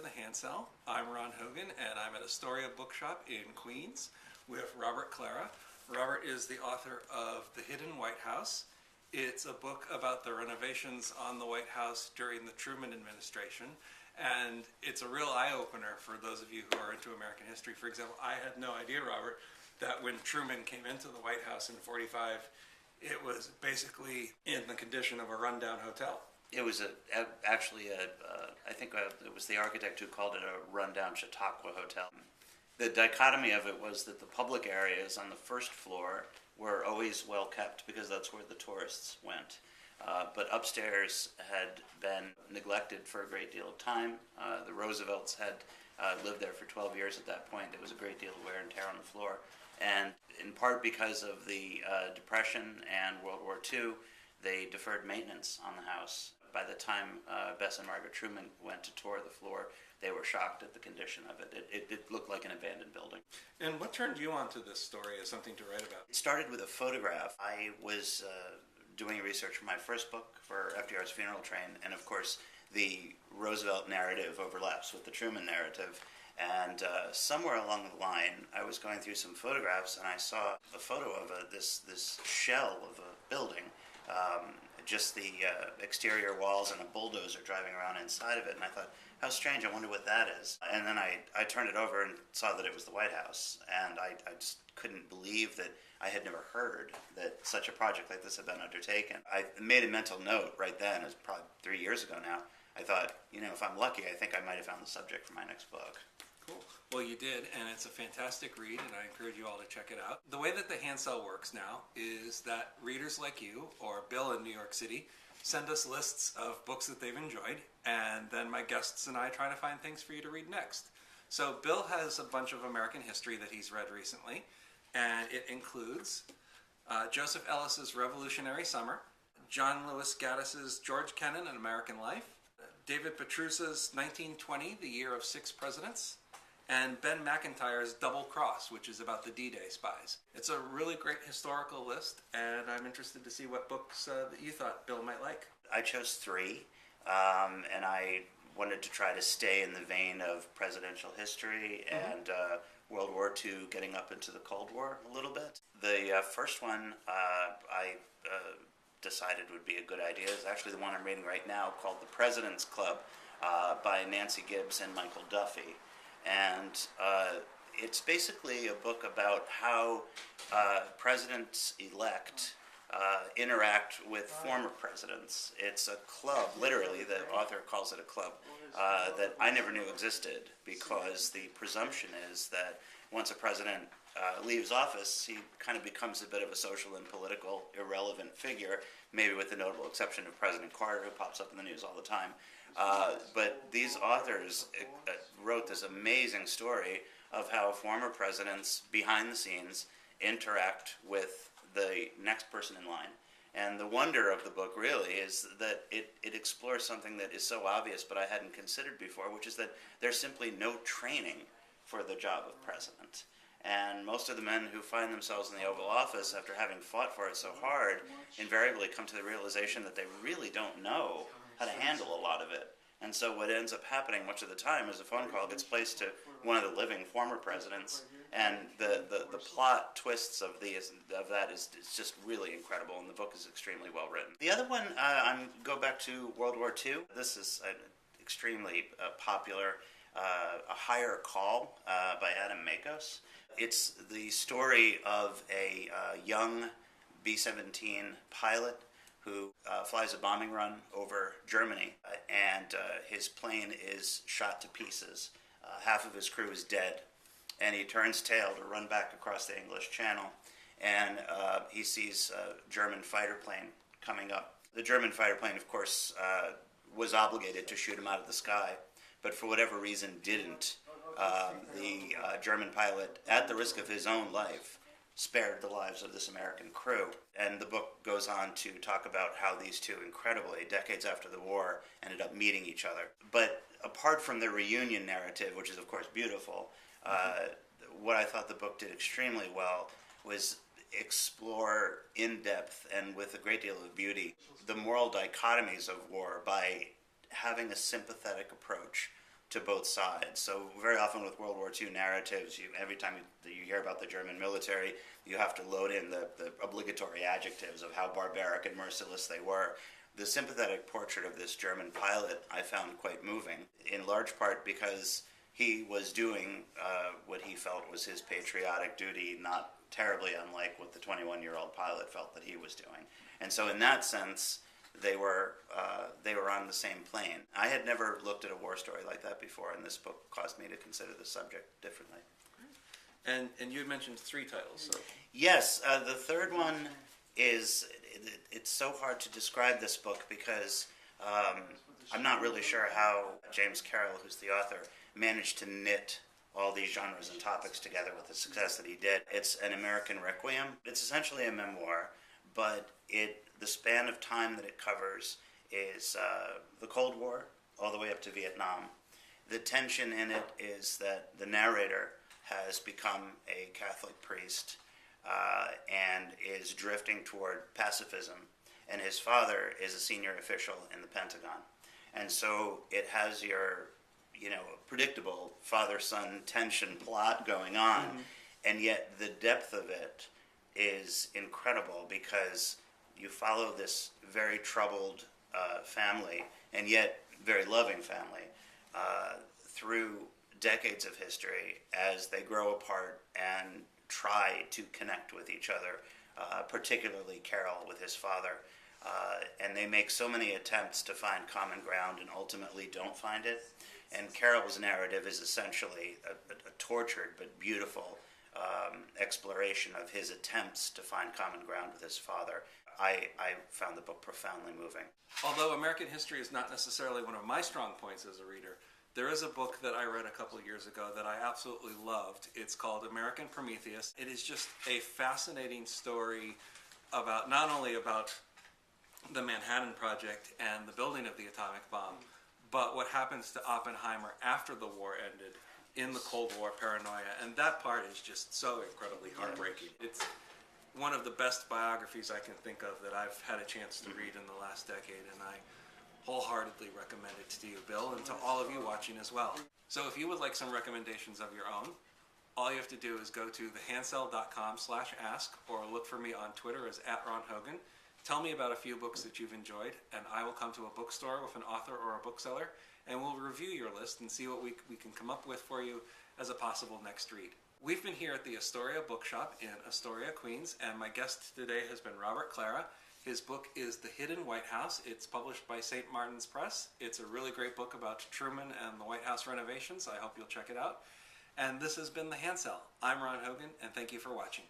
to the Handsell. I'm Ron Hogan, and I'm at Astoria Bookshop in Queens with Robert Klara. Robert is the author of The Hidden White House. It's a book about the renovations on the White House during the Truman administration, and it's a real eye-opener for those of you who are into American history. For example, I had no idea, Robert, that when Truman came into the White House in '45, it was basically in the condition of a rundown hotel. It was I think it was the architect who called it a rundown Chautauqua hotel. The dichotomy of it was that the public areas on the first floor were always well kept because that's where the tourists went. But upstairs had been neglected for a great deal of time. The Roosevelts had lived there for 12 years at that point. There was a great deal of wear and tear on the floor. And in part because of the Depression and World War II, they deferred maintenance on the house. By the time Bess and Margaret Truman went to tour the floor, they were shocked at the condition of it. It looked like an abandoned building. And what turned you on to this story as something to write about? It started with a photograph. I was doing research for my first book for FDR's Funeral Train, and of course the Roosevelt narrative overlaps with the Truman narrative. And somewhere along the line, I was going through some photographs, and I saw a photo of this shell of a building. Just the exterior walls and a bulldozer driving around inside of it. And I thought, how strange, I wonder what that is. And then I turned it over and saw that it was the White House. And I just couldn't believe that I had never heard that such a project like this had been undertaken. I made a mental note right then, it was probably 3 years ago now. I thought, if I'm lucky, I think I might have found the subject for my next book. Cool. Well, you did, and it's a fantastic read, and I encourage you all to check it out. The way that the Handsell works now is that readers like you, or Bill in New York City, send us lists of books that they've enjoyed, and then my guests and I try to find things for you to read next. So Bill has a bunch of American history that he's read recently, and it includes Joseph Ellis's Revolutionary Summer, John Lewis Gaddis's George Kennan, An American Life, David Pietrusza's 1920, The Year of Six Presidents, and Ben Macintyre's Double Cross, which is about the D-Day spies. It's a really great historical list, and I'm interested to see what books that you thought Bill might like. I chose 3, and I wanted to try to stay in the vein of presidential history and World War II getting up into the Cold War a little bit. The first one I decided would be a good idea is actually the one I'm reading right now, called The President's Club by Nancy Gibbs and Michael Duffy. And it's basically a book about how presidents-elect interact with former presidents. It's a club, literally, the author calls it a club, that I never knew existed, because the presumption is that once a president leaves office, he kind of becomes a bit of a social and political irrelevant figure, maybe with the notable exception of President Carter, who pops up in the news all the time. But these authors wrote this amazing story of how former presidents, behind the scenes, interact with the next person in line. And the wonder of the book really is that it explores something that is so obvious but I hadn't considered before, which is that there's simply no training for the job of president. And most of the men who find themselves in the Oval Office after having fought for it so hard invariably come to the realization that they really don't know how to handle a lot of it. And so what ends up happening much of the time is a phone call gets placed to one of the living former presidents, and the plot twists of that is just really incredible, and the book is extremely well written. The other one, go back to World War II. This is extremely popular, A Higher Call by Adam Makos. It's the story of a young B-17 pilot who flies a bombing run over Germany, and his plane is shot to pieces. Half of his crew is dead, and he turns tail to run back across the English Channel, and he sees a German fighter plane coming up. The German fighter plane, of course, was obligated to shoot him out of the sky, but for whatever reason didn't. The German pilot, at the risk of his own life, spared the lives of this American crew. And the book goes on to talk about how these two, incredibly, decades after the war, ended up meeting each other. But apart from the reunion narrative, which is of course beautiful, what I thought the book did extremely well was explore in depth and with a great deal of beauty the moral dichotomies of war by having a sympathetic approach to both sides. So very often with World War II narratives, every time you hear about the German military, you have to load in the obligatory adjectives of how barbaric and merciless they were. The sympathetic portrait of this German pilot I found quite moving, in large part because he was doing what he felt was his patriotic duty, not terribly unlike what the 21-year-old pilot felt that he was doing. And so in that sense, they were on the same plane. I had never looked at a war story like that before, and this book caused me to consider the subject differently. And you had mentioned 3 titles. So. Yes, the third one is, it's so hard to describe this book because I'm not really sure how James Carroll, who's the author, managed to knit all these genres and topics together with the success that he did. It's an American Requiem. It's essentially a memoir, but the span of time that it covers is the Cold War all the way up to Vietnam. The tension in it is that the narrator has become a Catholic priest and is drifting toward pacifism, and his father is a senior official in the Pentagon. And so it has your, predictable father-son tension plot going on, and yet the depth of it is incredible because you follow this very troubled family, and yet very loving family, through decades of history as they grow apart and try to connect with each other, particularly Carol with his father. And they make so many attempts to find common ground and ultimately don't find it. And Carol's narrative is essentially a tortured but beautiful exploration of his attempts to find common ground with his father. I found the book profoundly moving. Although American history is not necessarily one of my strong points as a reader, there is a book that I read a couple of years ago that I absolutely loved. It's called American Prometheus. It is just a fascinating story about not only about the Manhattan Project and the building of the atomic bomb, but what happens to Oppenheimer after the war ended in the Cold War paranoia. And that part is just so incredibly heartbreaking. It's one of the best biographies I can think of that I've had a chance to read in the last decade, and I wholeheartedly recommend it to you, Bill, and to all of you watching as well. So if you would like some recommendations of your own, all you have to do is go to thehandsell.com/ask or look for me on Twitter as @RonHogan. Tell me about a few books that you've enjoyed, and I will come to a bookstore with an author or a bookseller, and we'll review your list and see what we can come up with for you as a possible next read. We've been here at the Astoria Bookshop in Astoria, Queens, and my guest today has been Robert Klara. His book is The Hidden White House. It's published by St. Martin's Press. It's a really great book about Truman and the White House renovations. I hope you'll check it out. And this has been The Handsell. I'm Ron Hogan, and thank you for watching.